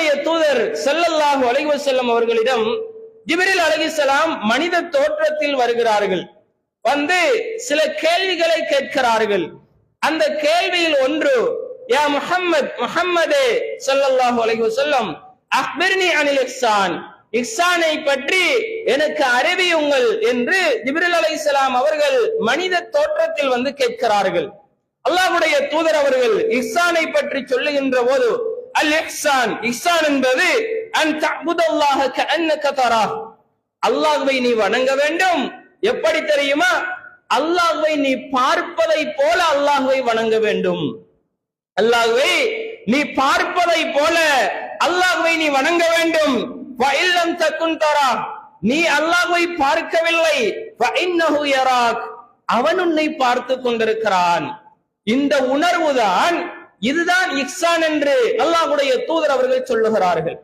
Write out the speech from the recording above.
அல்லாஹ்வுடைய தூதர் ஸல்லல்லாஹு அலைஹி வஸல்லம் அவர்களிடம் ஜிப்ரீல் அலைஹிஸ்ஸலாம் மனித தோற்றத்தில் வருகிறார்கள். வந்து சில கேள்விகளை கேட்கிறார்கள். அந்த கேள்வியில் ஒன்று, யா முஹம்மதே ஸல்லல்லாஹு அலைஹி வஸல்லம் அக்பிர்னி அனில் இஹ்சான், இஹ்சானை பற்றி எனக்கு அறிவியுங்கள் என்று ஜிப்ரீல் அலைஹிஸ்ஸலாம் அவர்கள் மனித தோற்றத்தில் வந்து கேட்கிறார்கள். அல்லாஹ்வுடைய தூதர் அவர்கள் இஹ்சானை பற்றி சொல்லுகின்ற போது, அல் இஹ்சான், இஹ்சான் என்பது அன் தஅபுதல்லாஹ கஅன்னக தராஹ், அல்லாஹ்வை நீ வணங்க வேண்டும். எப்படி தெரியுமா? அல்லாஹ்வை நீ பார்ப்பதை போல அல்லாஹ்வை வணங்க வேண்டும். அல்லாஹ்வை நீ பார்ப்பதை போல அல்லாஹ்வை நீ வணங்க வேண்டும். ஃபஇல்லம் தகுன் தராஹ், நீ அல்லாஹ்வை பார்க்கவில்லை, ஃபஇன்னஹு யராக், அவன் உன்னை பார்த்து கொண்டிருக்கிறான். இந்த உணர்வுதான், இதுதான் இஹ்சான் என்று அல்லாஹ்வுடைய தூதர் அவர்கள் சொல்லுகிறார்கள்.